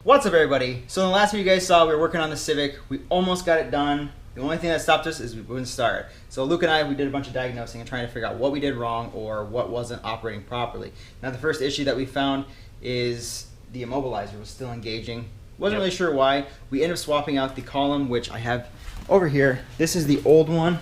What's up, everybody? So in the last video you guys saw, we were working on the Civic. We almost got it done. The only thing that stopped us is we wouldn't start. So Luke and I, we did a bunch of diagnosing and trying to figure out what we did wrong or what wasn't operating properly. Now the first issue that we found is the immobilizer was still engaging. Wasn't really sure why. We ended up swapping out the column, which I have over here. This is the old one.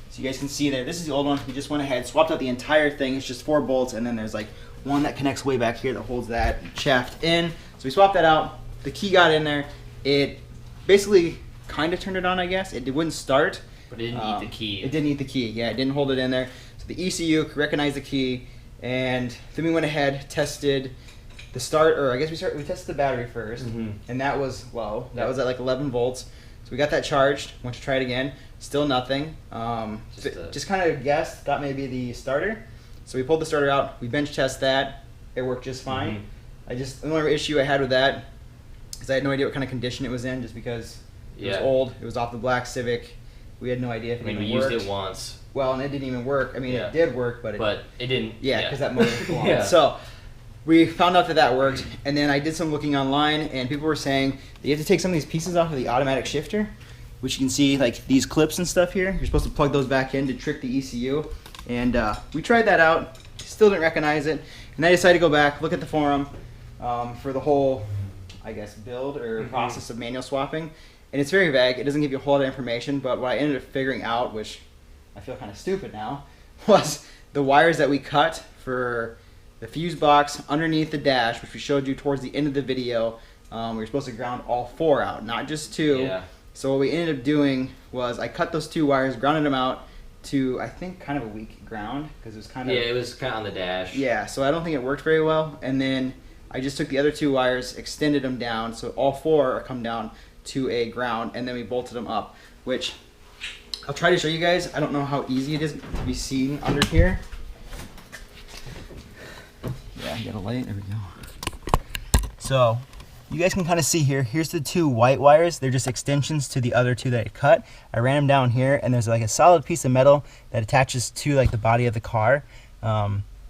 So you guys can see there, this is the old one. We just went ahead, swapped out the entire thing. It's just 4 bolts, and then there's like one that connects way back here that holds that shaft in. So we swapped that out. The key got in there. It basically kind of turned it on, I guess. It wouldn't start. But it didn't eat the key. It didn't eat the key. Yeah, it didn't hold it in there. So the ECU recognized the key, and then we went ahead, tested the start, or I guess we tested the battery first, and that was low. That was at like 11 volts. So we got that charged. Went to try it again. Still nothing. Just kind of guessed. Thought maybe the starter. So we pulled the starter out. We bench test that. It worked just fine. The only issue I had with that is I had no idea what kind of condition it was in, just because it was old. It was off the black Civic. We had no idea if it even worked. We used it once. Well, and it didn't even work. I mean, it did work, but it didn't. Yeah, because that motor was on. So we found out that worked, and then I did some looking online, and people were saying that you have to take some of these pieces off of the automatic shifter, which you can see like these clips and stuff here. You're supposed to plug those back in to trick the ECU, and we tried that out. Still didn't recognize it, and I decided to go back, look at the forum for the whole, I guess, build or process of manual swapping. And it's very vague. It doesn't give you a whole lot of information, but what I ended up figuring out, which I feel kind of stupid now, was the wires that we cut for the fuse box underneath the dash, which we showed you towards the end of the video. We were supposed to ground all 4 out, not just 2. Yeah. So what we ended up doing was I cut those 2 wires, grounded them out to, I think, kind of a weak ground, because it was kind of... Yeah, it was kind of on the dash. Yeah, so I don't think it worked very well. And then I just took the other 2 wires, extended them down, so all 4 are come down to a ground, and then we bolted them up, which I'll try to show you guys. I don't know how easy it is to be seen under here. Yeah, I got a light. There we go. So you guys can kind of see here. Here's the 2 white wires. They're just extensions to the other 2 that I cut. I ran them down here, and there's like a solid piece of metal that attaches to like the body of the car.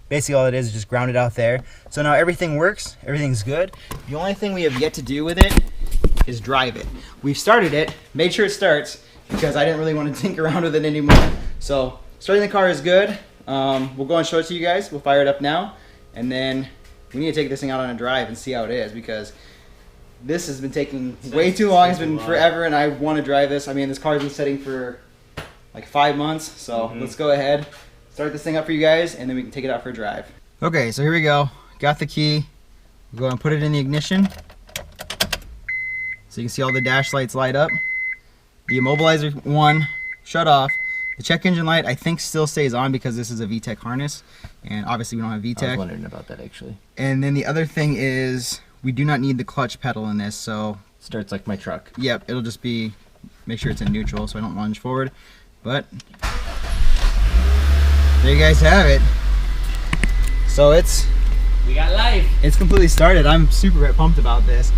Basically all it is just grounded out there. So now everything works. Everything's good. The only thing we have yet to do with it is drive it. We've started it, made sure it starts, because I didn't really want to tinker around with it anymore. So starting the car is good. We'll go and show it to you guys. We'll fire it up now, and then we need to take this thing out on a drive and see how it is, because this has been taking way too long. It's been forever, and I want to drive this. I mean, this car's been sitting for like 5 months, so let's go ahead, start this thing up for you guys, and then we can take it out for a drive. Okay, so here we go. Got the key. We'll go and put it in the ignition. So you can see all the dash lights light up. The immobilizer 1 shut off. The check engine light I think still stays on because this is a VTEC harness, and obviously we don't have VTEC. I was wondering about that actually. And then the other thing is we do not need the clutch pedal in this, so starts like my truck. Yep, it'll just be, make sure it's in neutral so I don't lunge forward. But there you guys have it. So we got life. It's completely started. I'm super pumped about this.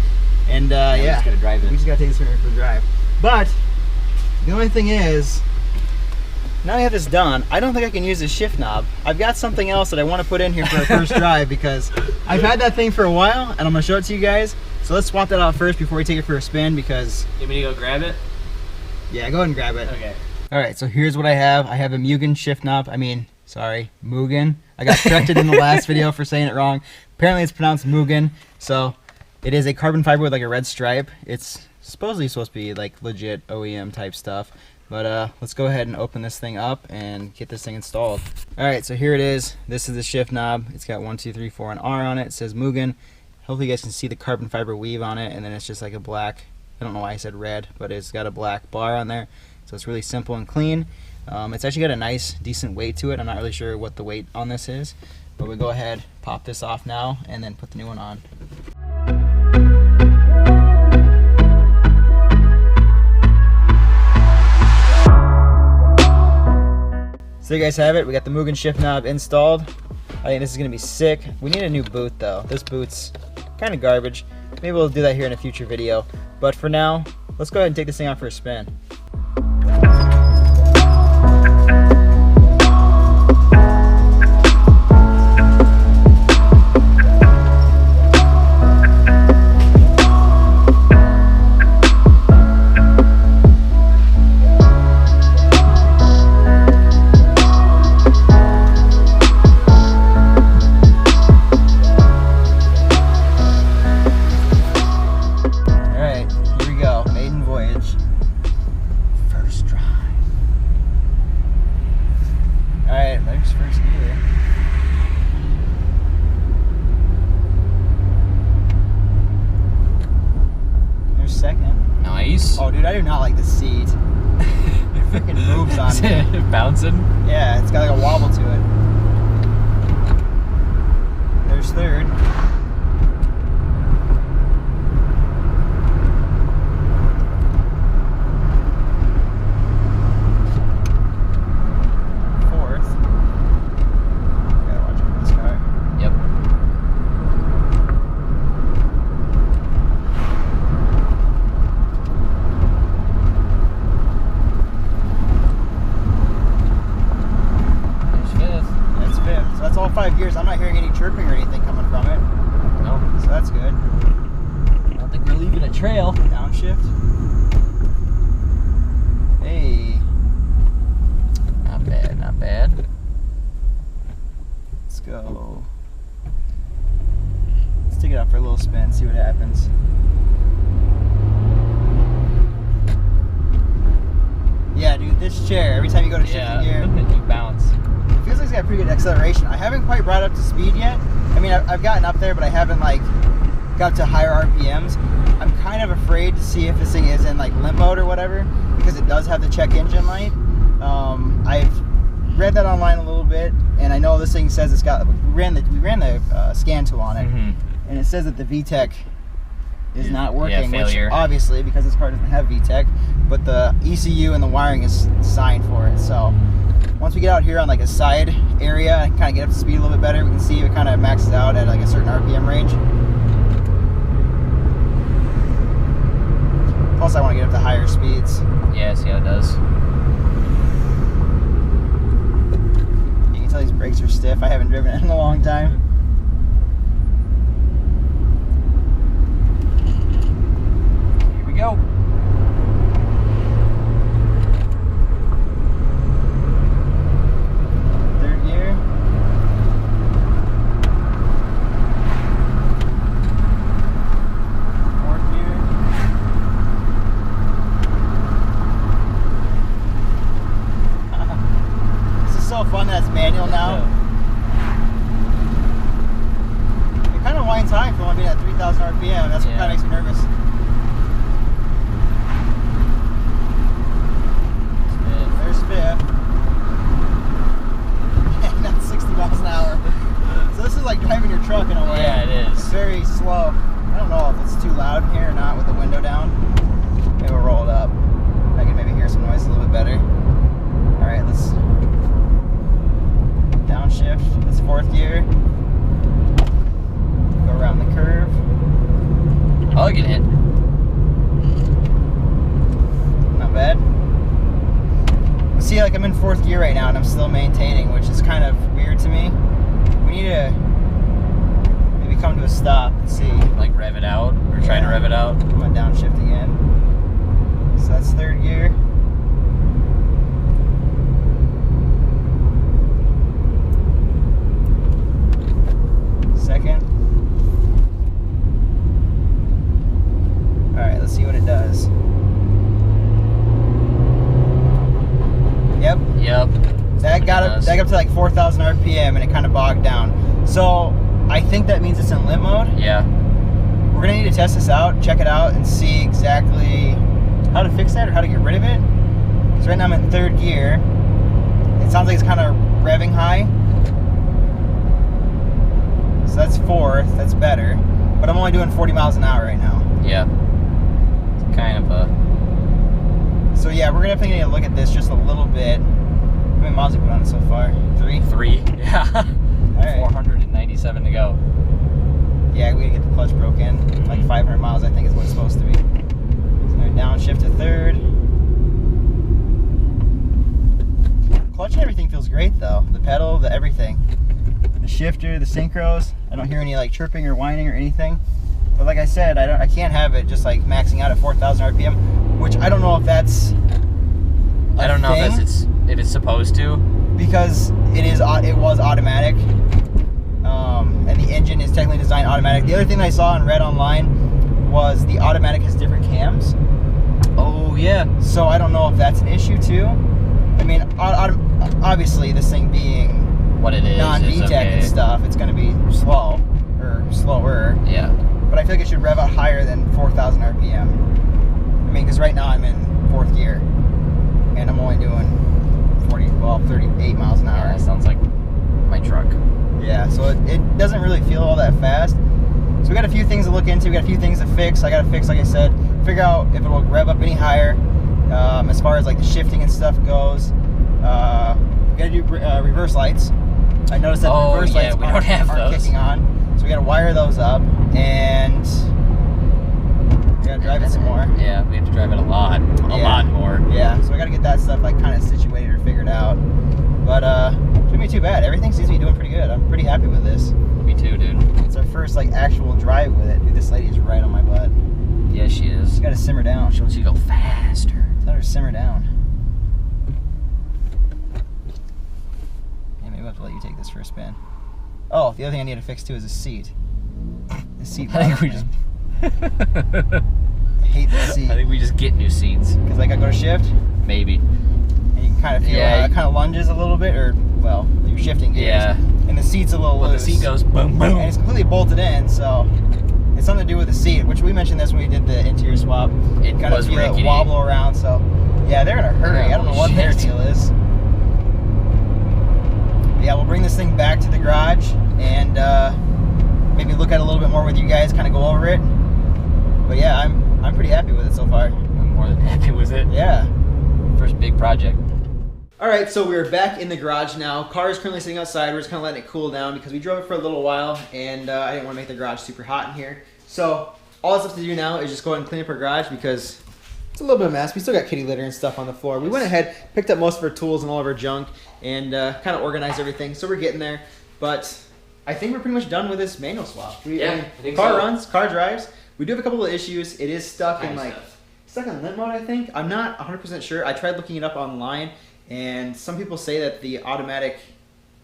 And yeah, we just gotta drive it. We just gotta take this for a drive. But the only thing is, now I have this done, I don't think I can use this shift knob. I've got something else that I want to put in here for our first drive, because I've had that thing for a while, and I'm gonna show it to you guys. So let's swap that out first before we take it for a spin, because... You want me to go grab it? Yeah, go ahead and grab it. Okay. All right, so here's what I have. I have a Mugen shift knob. Mugen. I got corrected in the last video for saying it wrong. Apparently it's pronounced Mugen. So it is a carbon fiber with like a red stripe. It's supposedly supposed to be like legit OEM type stuff. But let's go ahead and open this thing up and get this thing installed. All right, so here it is. This is the shift knob. It's got 1, 2, 3, 4, and R on it. It says Mugen. Hopefully you guys can see the carbon fiber weave on it, and then it's just like a black, I don't know why I said red, but it's got a black bar on there. So it's really simple and clean. It's actually got a nice, decent weight to it. I'm not really sure what the weight on this is, but we'll go ahead, pop this off now, and then put the new one on. So you guys have it. We got the Mugen shift knob installed. I think this is gonna be sick. We need a new boot though. This boot's kind of garbage. Maybe we'll do that here in a future video. But for now, let's go ahead and take this thing out for a spin. freaking moves on me. Bouncing. Yeah, it's got like a wobble to it. There's third. Fourth. Gotta watch out for this car. Yep. There's fifth. That's fifth. So that's all 5 gears. I'm not hearing any chirping or anything coming from it. No. So that's good. I don't think we're leaving a trail. Downshift. Hey. Not bad, not bad. Let's go. Let's take it out for a little spin, see what happens. Yeah, dude, this chair, every time you go to shifting gear, You bounce. it feels like it's got pretty good acceleration. I haven't quite brought it up to speed yet. I mean, I've gotten up there, but I haven't like got to higher RPMs. I'm kind of afraid to see if this thing is in like limp mode or whatever, because it does have the check engine light. I've read that online a little bit, and I know this thing says it's got. We ran the scan tool on it, and it says that the VTEC is not working, which failure. obviously because this car doesn't have VTEC, but the ECU and the wiring is signed for it. So once we get out here on like a side area and kind of get up to speed a little bit better, we can see if it kind of maxes out at like a certain RPM range. Plus, I want to get up to higher speeds. Yeah, see how it does. You can tell these brakes are stiff. I haven't driven it in a long time. Here we go. Third gear. Fourth gear. This is so fun that it's manual now. It kind of winds high for only being at 3,000 RPM. That's what kind of makes me nervous. There's fifth. And that's 60 miles an hour. So this is like driving your truck in a way. Yeah, it is. It's very slow. I don't know if it's too loud in here or not with the window down. Maybe we'll roll it up. I can maybe hear some noise a little bit better. Alright, let's downshift. That's fourth gear. Go around the curve. I'll get hit. Not bad. See, like I'm in fourth gear right now and I'm still maintaining, which is kind of weird to me. We need to maybe come to a stop and see. Like rev it out, or try to rev it out. I'm gonna downshift again. So that's third gear. Second. Alright, let's see what it does. Yep. Yep. That got up to like 4,000 RPM and it kind of bogged down. So I think that means it's in limp mode. Yeah. We're gonna need to test this out, check it out, and see exactly how to fix that or how to get rid of it. Because right now I'm in third gear. It sounds like it's kind of revving high. So that's fourth, that's better. But I'm only doing 40 miles an hour right now. Yeah. It's kind of a... So yeah, we're gonna have to need to look at this just a little bit. How many miles have we put on it so far? 3? 3. Yeah. Alright. 497 to go. Yeah, we gotta get the clutch broke in. Like 500 miles, I think, is what it's supposed to be. So now downshift to third. Clutch and everything feels great though. The pedal, the everything. The shifter, the synchros. I don't hear any like chirping or whining or anything. But like I said, I can't have it just like maxing out at 4,000 RPM, which I don't know if that's I don't know if it's supposed to. Because it was automatic. And the engine is technically designed automatic. The other thing I saw and read online was the automatic has different cams. Oh yeah. So I don't know if that's an issue too. I mean, obviously this thing being What it is non-VTEC okay. and stuff, it's going to be slow or slower. Yeah. But I feel like it should rev out higher than 4,000 RPM. I mean, because right now I'm in fourth gear and I'm only doing 12, 38 miles an hour. Yeah, that sounds like my truck. Yeah, so it doesn't really feel all that fast. So we got a few things to look into. We got a few things to fix. I got to fix, like I said, figure out if it will rev up any higher as far as like the shifting and stuff goes. We got to do reverse lights. I noticed that the reverse lights aren't kicking on. So we got to wire those up and we got to drive it some more. Yeah, we have to drive it a lot more. Yeah, so I got to get that stuff like kind of situated or figured out. But it shouldn't be too bad. Everything seems to be doing pretty good. I'm pretty happy with this. Me too, dude. It's our first like actual drive with it. Dude, this lady is right on my butt. Yeah, she is. She's got to simmer down. She wants you to go faster. Tell her to simmer down. Yeah, maybe we'll have to let you take this for a spin. Oh, the other thing I need to fix too is the seat. The seat. I think we just. I hate the seat. I think we just get new seats. Because like I go to shift. Maybe. And you can kind of feel how it kind of lunges a little bit, or well, you're shifting gears. Yeah. And the seat's a little loose. The seat goes boom boom. And it's completely bolted in, so it's something to do with the seat, which we mentioned this when we did the interior swap. It kind of feel it wobble around, so yeah, they're in a hurry. I don't know what their deal is. But yeah, we'll bring this thing back to the garage and maybe look at it a little bit more with you guys, kind of go over it. But yeah, I'm pretty happy with it so far. I'm more than happy with it. Yeah. First big project. All right, so we're back in the garage now. Car is currently sitting outside. We're just kind of letting it cool down because we drove it for a little while, and I didn't want to make the garage super hot in here. So all that's left to do now is just go ahead and clean up our garage because it's a little bit of a mess. We still got kitty litter and stuff on the floor. We went ahead, picked up most of our tools and all of our junk, and kind of organized everything. So we're getting there, but I think we're pretty much done with this manual swap. I think car so. runs, car drives. We do have a couple of issues. It is stuck in like stuck in limp mode, I think. I'm not 100% sure. I tried looking it up online. And some people say that the automatic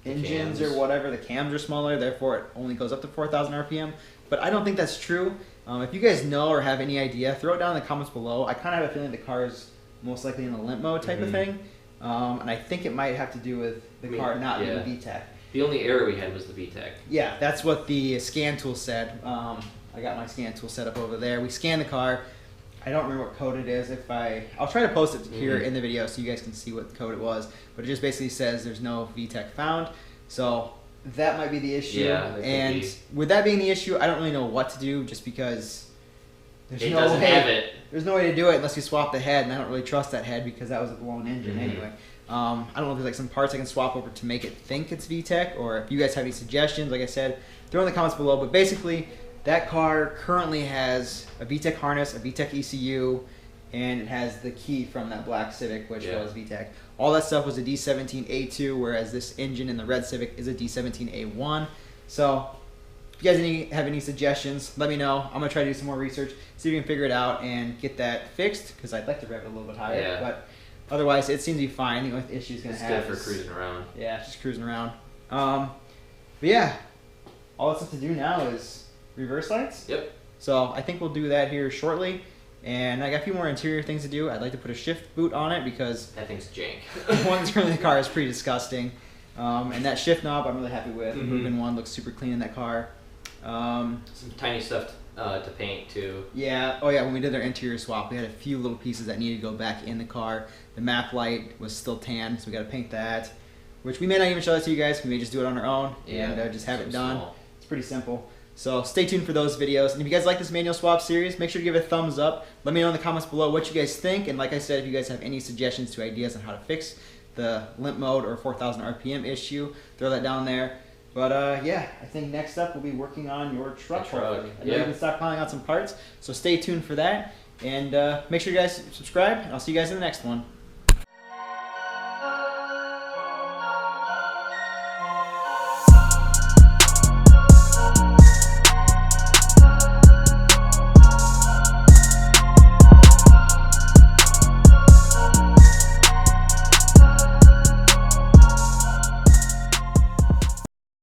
engines or whatever, the cams are smaller, therefore it only goes up to 4,000 RPM. But I don't think that's true. If you guys know or have any idea, throw it down in the comments below. I kind of have a feeling the car is most likely in a limp mode type of thing. And I think it might have to do with the car not being VTEC. The only error we had was the VTEC. Yeah, that's what the scan tool said. I got my scan tool set up over there. We scanned the car. I don't remember what code it is. I'll try to post it here in the video so you guys can see what code it was. But it just basically says there's no VTEC found. So that might be the issue. Yeah, and with that being the issue, I don't really know what to do just because there's it no doesn't way. have it. There's no way to do it unless you swap the head, and I don't really trust that head because that was a blown engine anyway. I don't know if there's like some parts I can swap over to make it think it's VTEC, or if you guys have any suggestions, like I said, throw in the comments below. But basically, that car currently has a VTEC harness, a VTEC ECU, and it has the key from that black Civic, which was VTEC. All that stuff was a D17A2, whereas this engine in the red Civic is a D17A1. So if you guys have any suggestions, let me know. I'm going to try to do some more research, see if we can figure it out and get that fixed, because I'd like to rev it a little bit higher. Yeah. But otherwise, it seems to be fine. The only issue is going to have It's good for cruising around. Yeah, just cruising around. But yeah, all that's left to do now is reverse lights. Yep. So I think we'll do that here shortly. And I got a few more interior things to do. I'd like to put a shift boot on it because that thing's jank. the one that's currently in the car is pretty disgusting. And that shift knob I'm really happy with. The Mugen one looks super clean in that car. Some tiny stuff to paint too. Yeah. Oh yeah, when we did our interior swap, we had a few little pieces that needed to go back in the car. The map light was still tan, so we got to paint that. Which we may not even show that to you guys. We may just do it on our own and just have it done. Small. It's pretty simple. So stay tuned for those videos. And if you guys like this manual swap series, make sure to give it a thumbs up. Let me know in the comments below what you guys think. And like I said, if you guys have any suggestions to ideas on how to fix the limp mode or 4,000 RPM issue, throw that down there. But yeah, I think next up we'll be working on your truck. I know you've been stockpiling out some parts, so stay tuned for that. And make sure you guys subscribe, and I'll see you guys in the next one.